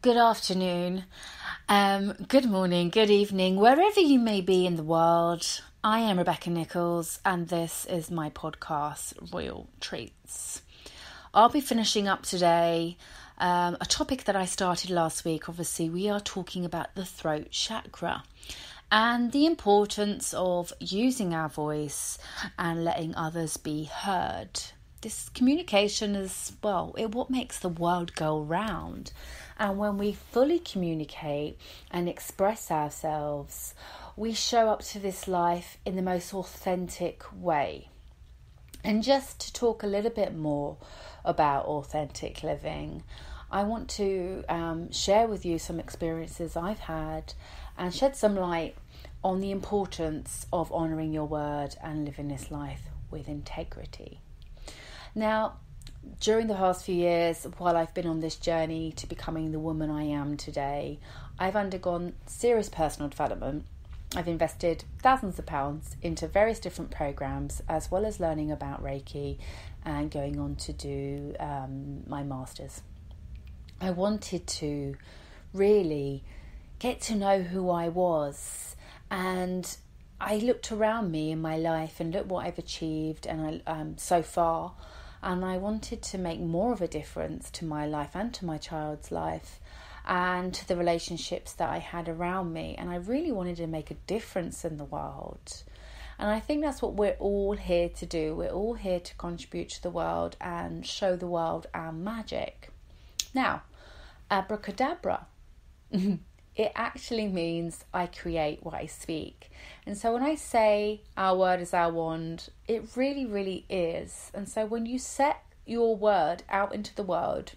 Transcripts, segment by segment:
Good afternoon, good morning, good evening, wherever you may be in the world. I am Rebecca Nichols and this is my podcast, Royal Treats. I'll be finishing up today a topic that I started last week. Obviously, we are talking about the throat chakra and the importance of using our voice and letting others be heard. This communication is, what makes the world go round. And when we fully communicate and express ourselves, we show up to this life in the most authentic way. And just to talk a little bit more about authentic living, I want to share with you some experiences I've had and shed some light on the importance of honouring your word and living this life with integrity. Now, during the past few years, while I've been on this journey to becoming the woman I am today, I've undergone serious personal development. I've invested thousands of pounds into various different programs, as well as learning about Reiki and going on to do my master's. I wanted to really get to know who I was, and I looked around me in my life and looked what I've achieved and so far. And I wanted to make more of a difference to my life and to my child's life and to the relationships that I had around me. And I really wanted to make a difference in the world. And I think that's what we're all here to do. We're all here to contribute to the world and show the world our magic. Now, abracadabra. It actually means I create what I speak. And so when I say our word is our wand, it really, really is. And so when you set your word out into the world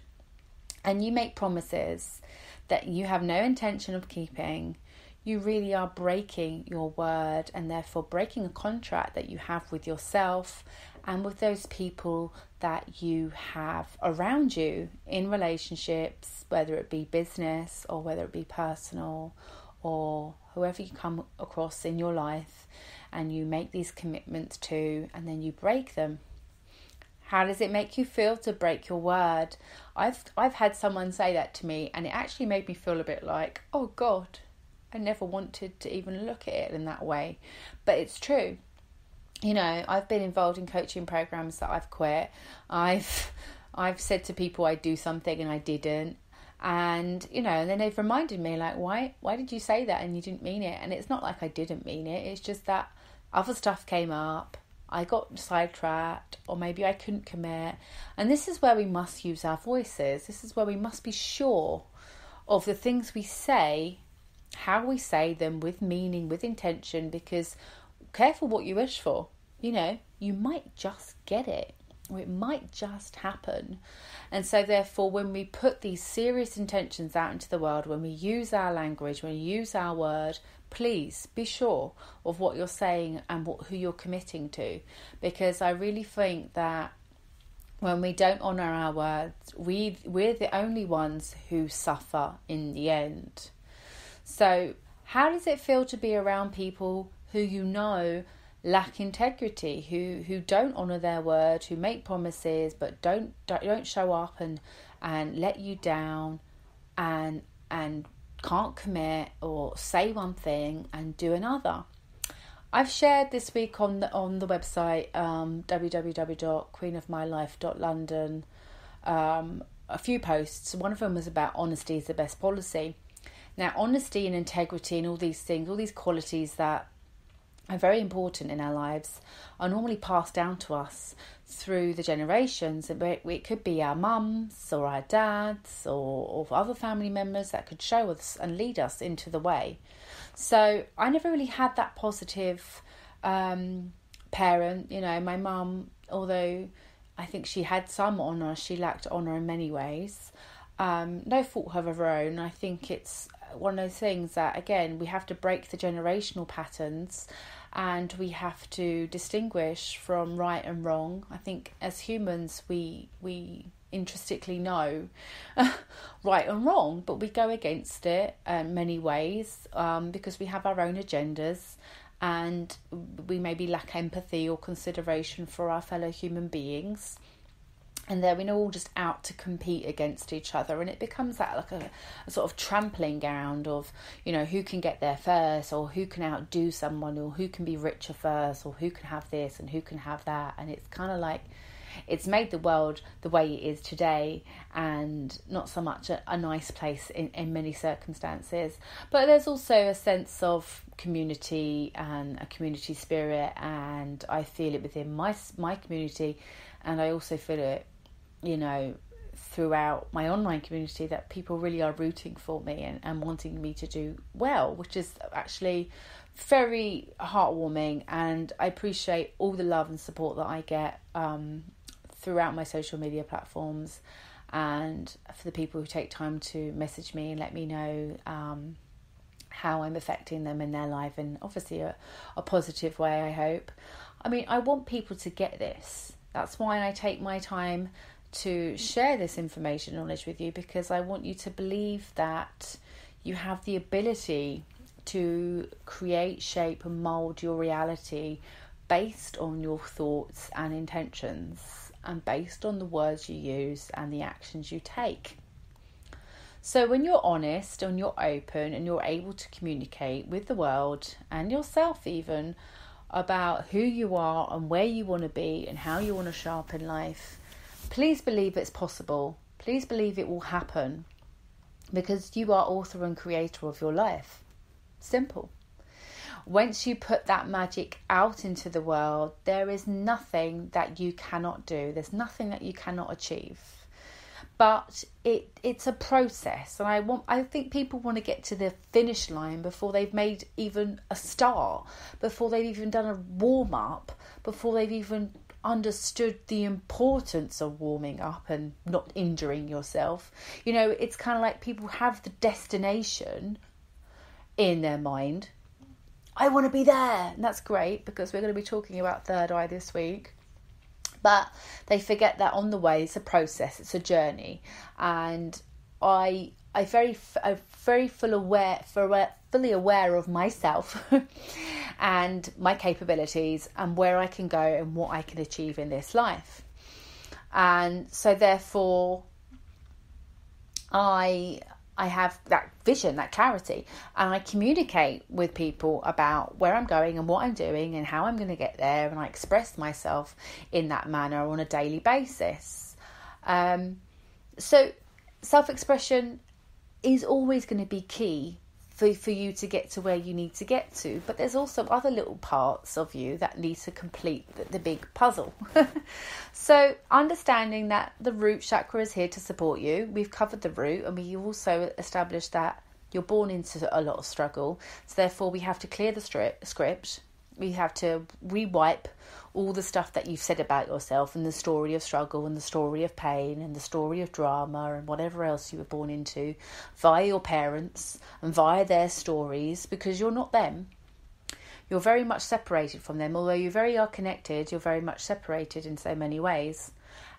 and you make promises that you have no intention of keeping, you really are breaking your word and therefore breaking a contract that you have with yourself and with those people that you have around you in relationships, whether it be business or whether it be personal or whoever you come across in your life, and you make these commitments to and then you break them. How does it make you feel to break your word? I've had someone say that to me and it actually made me feel a bit like, oh God, I never wanted to even look at it in that way. But it's true. You know, I've been involved in coaching programs that I've quit. I've said to people I'd do something and I didn't. And, you know, and then they've reminded me like, why did you say that and you didn't mean it? And it's not like I didn't mean it. It's just that other stuff came up. I got sidetracked, or maybe I couldn't commit. And this is where we must use our voices. This is where we must be sure of the things we say, how we say them, with meaning, with intention, because careful what you wish for. You know, you might just get it, or it might just happen. And so therefore, when we put these serious intentions out into the world, when we use our language, when we use our word, please be sure of what you're saying and who you're committing to. Because I really think that when we don't honour our words, we're the only ones who suffer in the end. So how does it feel to be around people who you know lack integrity, who don't honour their word, who make promises but don't show up and let you down and can't commit or say one thing and do another? I've shared this week on the website www.queenofmylife.london a few posts. One of them was about honesty is the best policy. Now, honesty and integrity and all these things, all these qualities that are very important in our lives, are normally passed down to us through the generations. It could be our mums or our dads or other family members that could show us and lead us into the way. So I never really had that positive parent. You know, my mum, although I think she had some honour, she lacked honour in many ways. No fault of her own. I think it's one of those things that, again, we have to break the generational patterns and we have to distinguish from right and wrong. I think as humans we intrinsically know right and wrong, but we go against it in many ways because we have our own agendas and we maybe lack empathy or consideration for our fellow human beings. And they're all just out to compete against each other, and it becomes that like a sort of trampling ground of, who can get there first, or who can outdo someone, or who can be richer first, or who can have this and who can have that. And it's kind of like it's made the world the way it is today, and not so much a nice place in many circumstances. But there's also a sense of community and a community spirit, and I feel it within my community, and I also feel it throughout my online community, that people really are rooting for me and wanting me to do well, which is actually very heartwarming. And I appreciate all the love and support that I get throughout my social media platforms, and for the people who take time to message me and let me know how I'm affecting them in their life, in obviously a positive way, I hope. I mean, I want people to get this. That's why I take my time to share this information knowledge with you, because I want you to believe that you have the ability to create, shape and mould your reality based on your thoughts and intentions, and based on the words you use and the actions you take. So when you're honest and you're open and you're able to communicate with the world and yourself even about who you are and where you want to be and how you want to show up in life, please believe it's possible. Please believe it will happen, because you are author and creator of your life. Simple. Once you put that magic out into the world, there is nothing that you cannot do. There's nothing that you cannot achieve. But it's a process, and I think people want to get to the finish line before they've made even a start, before they've even done a warm up, before they've even understood the importance of warming up and not injuring yourself. It's kind of like people have the destination in their mind. I want to be there, and that's great, because we're going to be talking about third eye this week. But they forget that on the way, it's a process, it's a journey. And I'm very fully aware of myself and my capabilities and where I can go and what I can achieve in this life. And so therefore, I have that vision, that clarity, and I communicate with people about where I'm going and what I'm doing and how I'm going to get there, and I express myself in that manner on a daily basis. So self-expression is always going to be key for you to get to where you need to get to, but there's also other little parts of you that need to complete the big puzzle. So understanding that the root chakra is here to support you. We've covered the root, and we also established that you're born into a lot of struggle, so therefore we have to clear the script. We have to rewipe all the stuff that you've said about yourself, and the story of struggle and the story of pain and the story of drama and whatever else you were born into via your parents and via their stories, because you're not them. You're very much separated from them. Although you very are connected, you're very much separated in so many ways.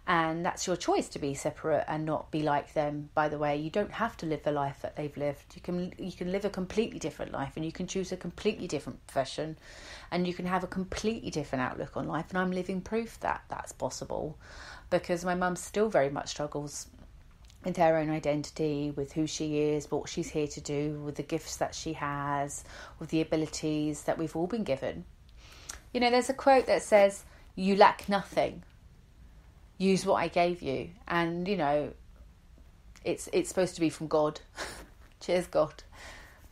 And that's your choice to be separate and not be like them. By the way, you don't have to live the life that they've lived. You can live a completely different life, and you can choose a completely different profession, and you can have a completely different outlook on life. And I'm living proof that that's possible, because my mum still very much struggles with her own identity, with who she is, what she's here to do, with the gifts that she has, with the abilities that we've all been given. There's a quote that says, "You lack nothing. Use what I gave you." And it's supposed to be from God. Cheers, God.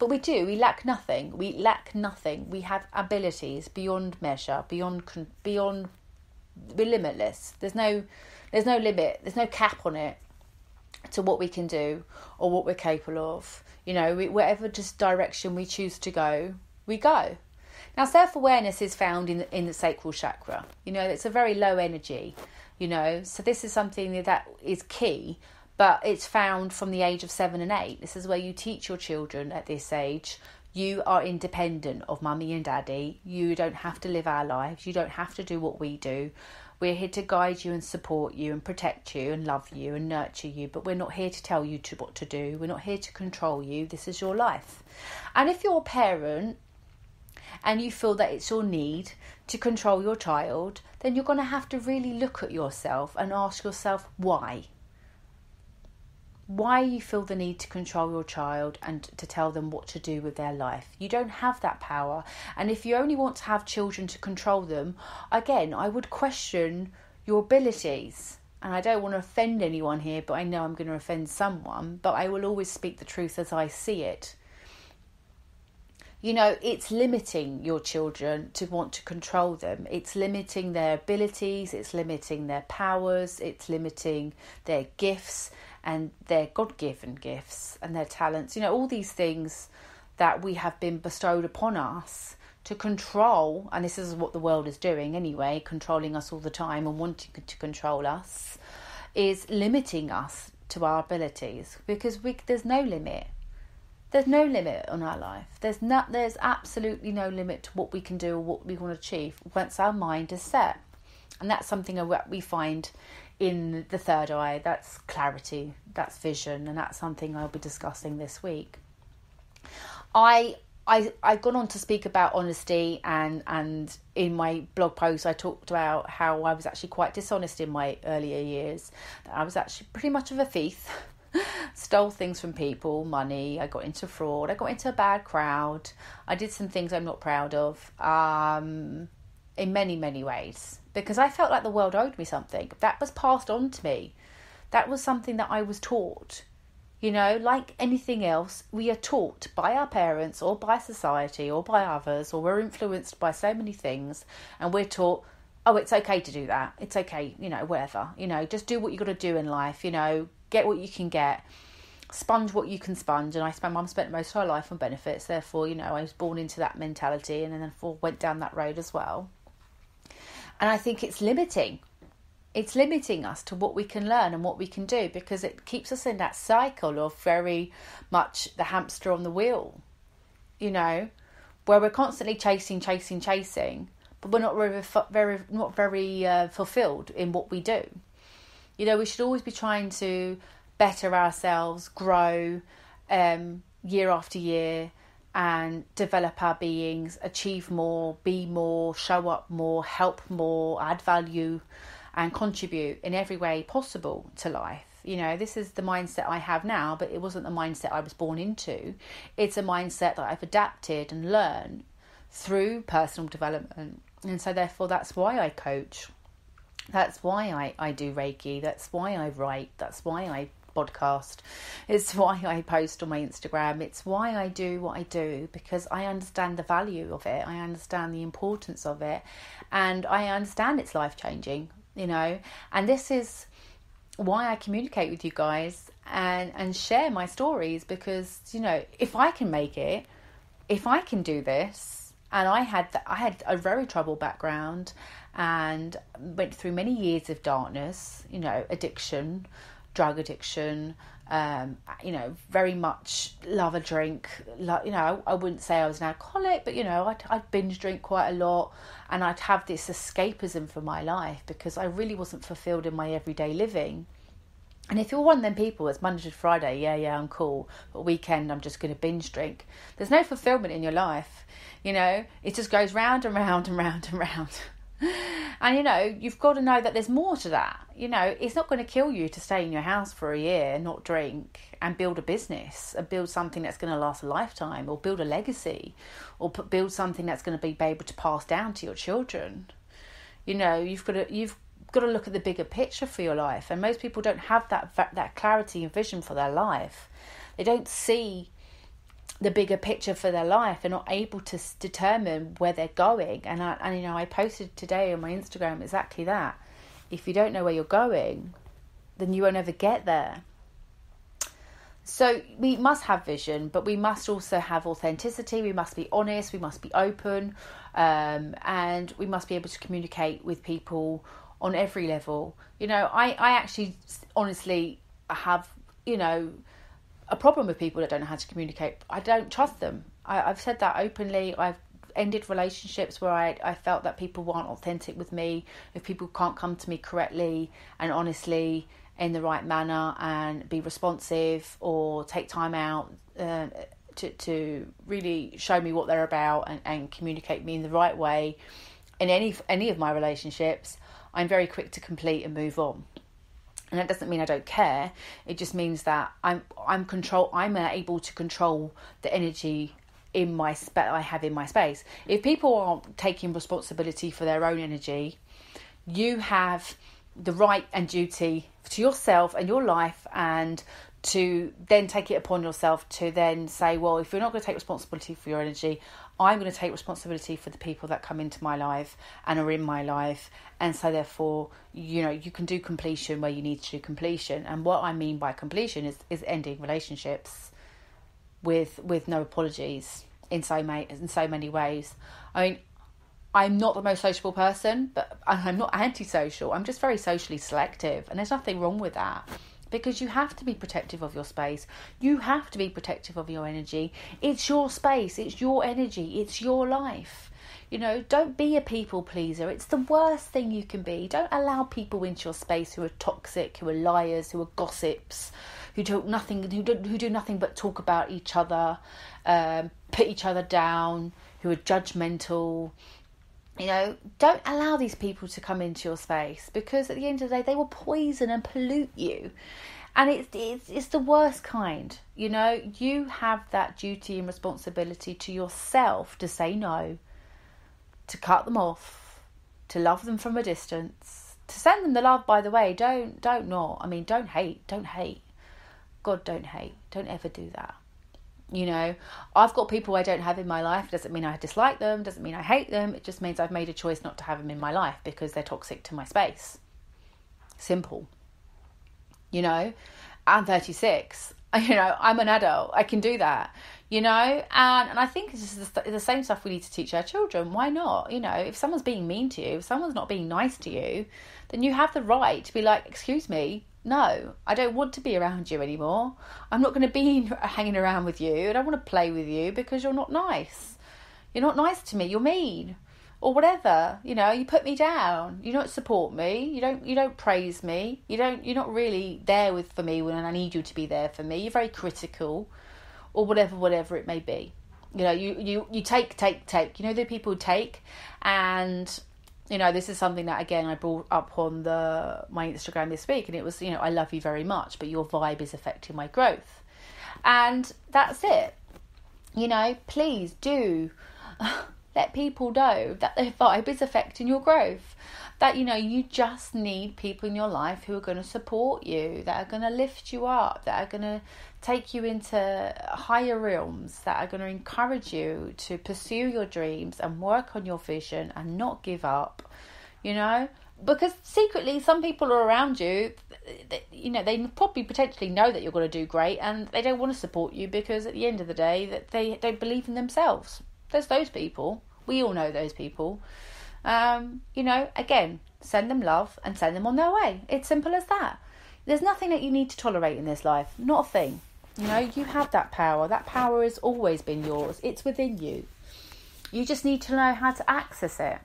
But we we lack nothing. We have abilities beyond measure, beyond we're limitless. There's no limit, there's no cap on it to what we can do or what we're capable of. Whatever just direction we choose to go, we go. Now, self-awareness is found in the sacral chakra. It's a very low energy. So this is something that is key, but it's found from the age of 7 and 8. This is where you teach your children at this age. You are independent of mummy and daddy. You don't have to live our lives. You don't have to do what we do. We're here to guide you and support you and protect you and love you and nurture you, but we're not here to tell you what to do. We're not here to control you. This is your life. And if you're a parent, and you feel that it's your need to control your child, then you're going to have to really look at yourself and ask yourself why. Why you feel the need to control your child and to tell them what to do with their life. You don't have that power. And if you only want to have children to control them, again, I would question your abilities. And I don't want to offend anyone here, but I know I'm going to offend someone. But I will always speak the truth as I see it. You know, it's limiting your children to want to control them. It's limiting their abilities, it's limiting their powers, it's limiting their gifts and their God-given gifts and their talents. You know, all these things that we have been bestowed upon us to control, and this is what the world is doing anyway, controlling us all the time and wanting to control us, is limiting us to our abilities, because there's no limit. There's no limit on our life. There's absolutely no limit to what we can do or what we want to achieve once our mind is set. And that's something that we find in the third eye. That's clarity, that's vision, and that's something I'll be discussing this week. I got on to speak about honesty, and in my blog post I talked about how I was actually quite dishonest in my earlier years. I was actually pretty much of a thief. Stole things from people, money. I got into fraud. I got into a bad crowd. I did some things I'm not proud of, in many, many ways, because I felt like the world owed me something. That was passed on to me. That was something that I was taught. You know, like anything else, we are taught by our parents or by society or by others, or we're influenced by so many things, and we're taught, oh, it's okay to do that. It's okay, you know, whatever. You know, just do what you got to do in life, you know. Get what you can get, sponge what you can sponge. And my mum spent most of her life on benefits, therefore, you know, I was born into that mentality, and then therefore went down that road as well. And I think it's limiting. It's limiting us to what we can learn and what we can do, because it keeps us in that cycle of very much the hamster on the wheel, you know, where we're constantly chasing, but we're not very fulfilled in what we do. You know, we should always be trying to better ourselves, grow year after year, and develop our beings, achieve more, be more, show up more, help more, add value and contribute in every way possible to life. You know, this is the mindset I have now, but it wasn't the mindset I was born into. It's a mindset that I've adapted and learned through personal development. And so therefore that's why I coach. That's why I do Reiki. That's why I write. That's why I podcast. It's why I post on my Instagram. It's why I do what I do, because I understand the value of it. I understand the importance of it. And I understand it's life-changing, you know. And this is why I communicate with you guys and share my stories, because, you know, if I can make it, if I can do this, and I had a very troubled background and went through many years of darkness, you know, addiction, drug addiction, you know, very much love a drink. You know, I wouldn't say I was an alcoholic, but, you know, I'd binge drink quite a lot, and I'd have this escapism for my life because I really wasn't fulfilled in my everyday living. And if you're one of them people, it's Monday to Friday, yeah, I'm cool, but weekend I'm just going to binge drink. There's no fulfillment in your life, you know. It just goes round and round and round and round. And, you know, you've got to know that there's more to that. You know, it's not going to kill you to stay in your house for a year, not drink, and build a business, and build something that's going to last a lifetime, or build a legacy, or build something that's going to be able to pass down to your children. You know, you've got to look at the bigger picture for your life. And most people don't have that clarity and vision for their life. They don't see the bigger picture for their life. They're not able to determine where they're going. And you know, I posted today on my Instagram exactly that. If you don't know where you're going, then you won't ever get there. So we must have vision, but we must also have authenticity. We must be honest. We must be open, and we must be able to communicate with people on every level. You know, I actually honestly have, you know, a problem with people that don't know how to communicate. I don't trust them. I've said that openly. I've ended relationships where I felt that people weren't authentic with me, if people can't come to me correctly and honestly in the right manner and be responsive, or take time out to to really show me what they're about and communicate me in the right way in any of my relationships, I'm very quick to complete and move on. And that doesn't mean I don't care. It just means that I'm able to control the energy in I have in my space. If people aren't taking responsibility for their own energy, you have the right and duty to yourself and your life, and to then take it upon yourself to then say, well, if you're not going to take responsibility for your energy, I'm going to take responsibility for the people that come into my life and are in my life. And so therefore, you can do completion where you need to do completion. And what I mean by completion is ending relationships with no apologies in so many ways. I mean, I'm not the most sociable person, but I'm not antisocial. I'm just very socially selective, and there's nothing wrong with that. Because you have to be protective of your space. You have to be protective of your energy. It's your space. It's your energy. It's your life. Don't be a people pleaser. It's the worst thing you can be. Don't allow people into your space who are toxic, who are liars, who are gossips, who do nothing but talk about each other, put each other down, who are judgmental. Don't allow these people to come into your space, because at the end of the day, they will poison and pollute you. And it's the worst kind. You have that duty and responsibility to yourself to say no, to cut them off, to love them from a distance, to send them the love, by the way. Don't hate. God, don't hate. Don't ever do that. I've got people I don't have in my life. Doesn't mean I dislike them, doesn't mean I hate them. It just means I've made a choice not to have them in my life because they're toxic to my space. Simple. I'm 36. I'm an adult. I can do that. And I think this is the same stuff we need to teach our children. Why not? If someone's being mean to you, if someone's not being nice to you, then you have the right to be like, excuse me, no, I don't want to be around you anymore. I'm not going to be hanging around with you. I don't want to play with you because you're not nice. You're not nice to me. You're mean, or whatever. You put me down. You don't support me. You don't praise me. You're not really there for me when I need you to be there for me. You're very critical, or whatever it may be. You take. The people who take, and this is something that, again, I brought up on my Instagram this week, and it was, I love you very much, but your vibe is affecting my growth. And that's it. Please do let people know that their vibe is affecting your growth. That, you just need people in your life who are going to support you, that are going to lift you up, that are going to take you into higher realms, that are going to encourage you to pursue your dreams and work on your vision and not give up, because secretly some people are around you, they probably potentially know that you're going to do great, and they don't want to support you because at the end of the day that they don't believe in themselves. There's those people. We all know those people. Again, send them love and send them on their way. It's simple as that. There's nothing that you need to tolerate in this life. Not a thing. You have that power. That power has always been yours. It's within you. You just need to know how to access it.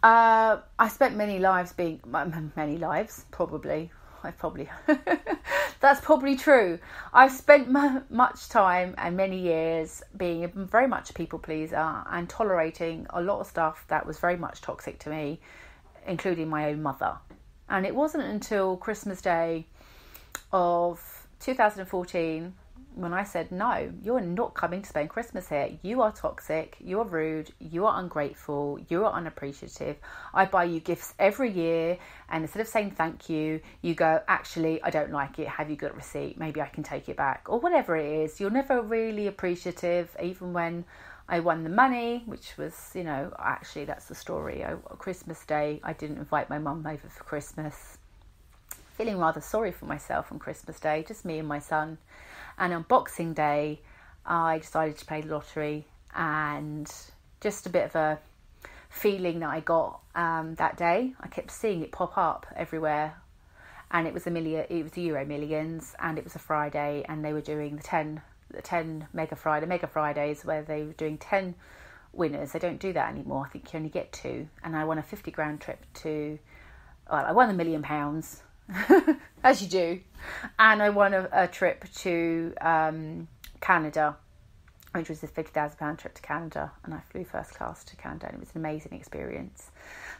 I spent many lives, probably. That's probably true. I've spent much time and many years being very much a people pleaser and tolerating a lot of stuff that was very much toxic to me, including my own mother. And it wasn't until Christmas Day of 2014 when I said, no, you're not coming to spend Christmas here. You are toxic, you are rude, you are ungrateful, you are unappreciative. I buy you gifts every year, and instead of saying thank you, you go, actually, I don't like it. Have you got a receipt? Maybe I can take it back, or whatever it is. You're never really appreciative, even when I won the money, which was, actually that's the story. Christmas Day, I didn't invite my mum over for Christmas. Feeling rather sorry for myself on Christmas Day, just me and my son. And on Boxing Day, I decided to play the lottery, and just a bit of a feeling that I got that day. I kept seeing it pop up everywhere, and it was the Euro Millions, and it was a Friday, and they were doing the 10 Mega Fridays, where they were doing 10 winners. They don't do that anymore. I think you only get 2. And I won a 50 grand trip I won £1 million. As you do. And I won a trip to Canada, which was this £50,000 trip to Canada, and I flew first class to Canada, and it was an amazing experience.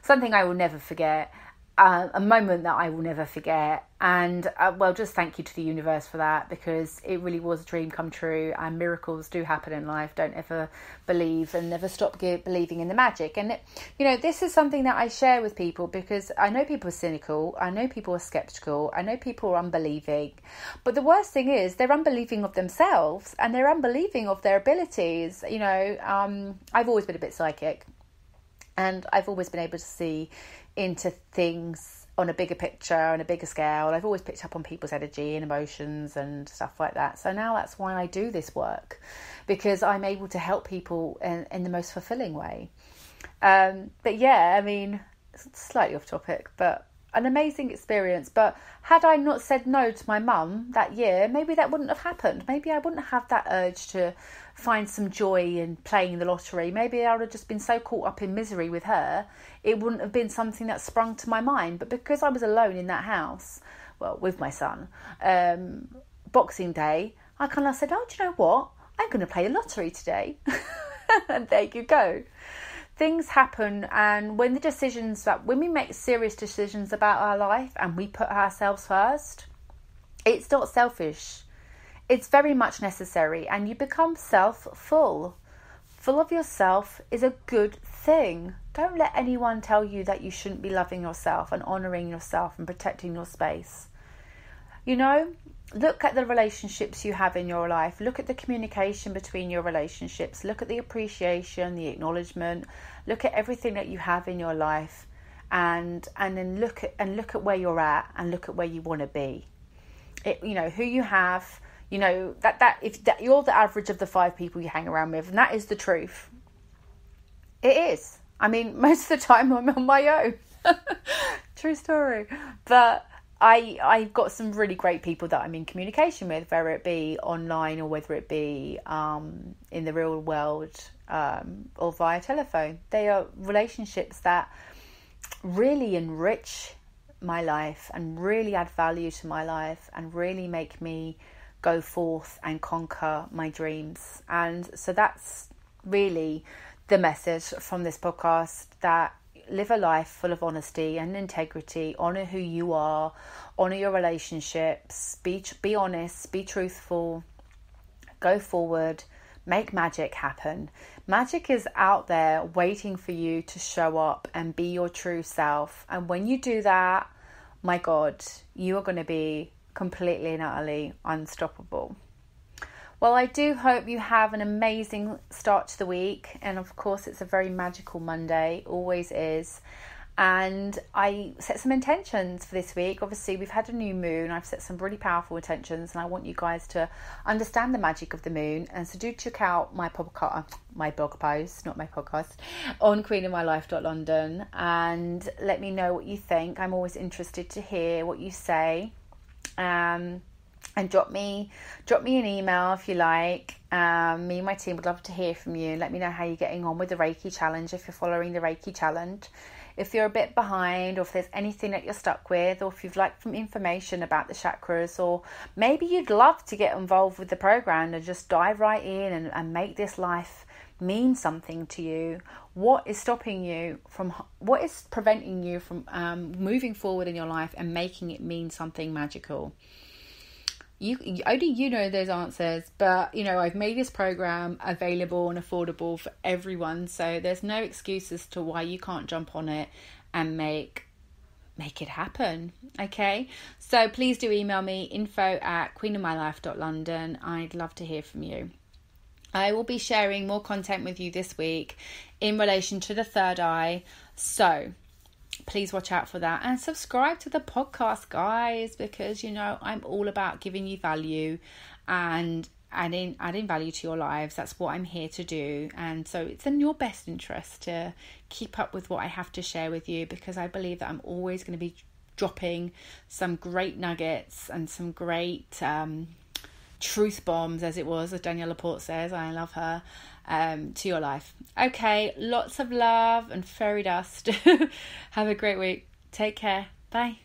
Something I will never forget, a moment that I will never forget, and just thank you to the universe for that, because it really was a dream come true, and miracles do happen in life. Don't ever believe and never stop believing in the magic. And this is something that I share with people, because I know people are cynical, I know people are skeptical, I know people are unbelieving, but the worst thing is they're unbelieving of themselves, and they're unbelieving of their abilities. I've always been a bit psychic, and I've always been able to see into things on a bigger picture, on a bigger scale. I've always picked up on people's energy and emotions and stuff like that. So now that's why I do this work, because I'm able to help people in the most fulfilling way. But yeah, I mean, it's slightly off topic, but an amazing experience. But had I not said no to my mum that year, maybe that wouldn't have happened. Maybe I wouldn't have that urge to find some joy in playing the lottery. Maybe I would have just been so caught up in misery with her, it wouldn't have been something that sprung to my mind. But because I was alone in that house, well, with my son, Boxing Day, I kind of said, oh, do you know what? I'm going to play the lottery today. And there you go. Things happen, and when we make serious decisions about our life and we put ourselves first, it's not selfish. It's very much necessary, and you become full of yourself is a good thing. Don't let anyone tell you that you shouldn't be loving yourself and honouring yourself and protecting your space. Look at the relationships you have in your life. Look at the communication between your relationships. Look at the appreciation, the acknowledgement. Look at everything that you have in your life, and then look at where you're at, and look at where you want to be. Who you have. That you're the average of the 5 people you hang around with, and that is the truth. It is. I mean, most of the time I'm on my own. True story. But I've got some really great people that I'm in communication with, whether it be online or whether it be in the real world or via telephone. They are relationships that really enrich my life and really add value to my life and really make me go forth and conquer my dreams. And so that's really the message from this podcast, that live a life full of honesty and integrity. Honour who you are, honour your relationships, be honest, be truthful, go forward, make magic happen. Magic is out there waiting for you to show up and be your true self. And when you do that, my God, you are going to be completely and utterly unstoppable. Well, I do hope you have an amazing start to the week. And of course, it's a very magical Monday, always is. And I set some intentions for this week. Obviously, we've had a new moon. I've set some really powerful intentions, and I want you guys to understand the magic of the moon. And so do check out my podcast, my blog post, not my podcast, on queenofmylife.london, and let me know what you think. I'm always interested to hear what you say. And drop me an email if you like. Me and my team would love to hear from you. Let me know how you're getting on with the Reiki challenge, if you're following the Reiki challenge. If you're a bit behind, or if there's anything that you're stuck with, or if you'd like some information about the chakras, or maybe you'd love to get involved with the program and just dive right in and make this life mean something to you. What is stopping you what is preventing you from moving forward in your life and making it mean something magical? Only you know those answers, but I've made this program available and affordable for everyone, so there's no excuse as to why you can't jump on it and make it happen. Okay, so please do email me, info@queenofmylife.london. I'd love to hear from you. I will be sharing more content with you this week in relation to the third eye, so please watch out for that, and subscribe to the podcast, guys, because I'm all about giving you value and adding value to your lives. That's what I'm here to do, and so it's in your best interest to keep up with what I have to share with you, because I believe that I'm always going to be dropping some great nuggets and some great truth bombs, as Danielle Laporte says. I love her. To your life. Okay, lots of love and fairy dust. Have a great week. Take care. Bye.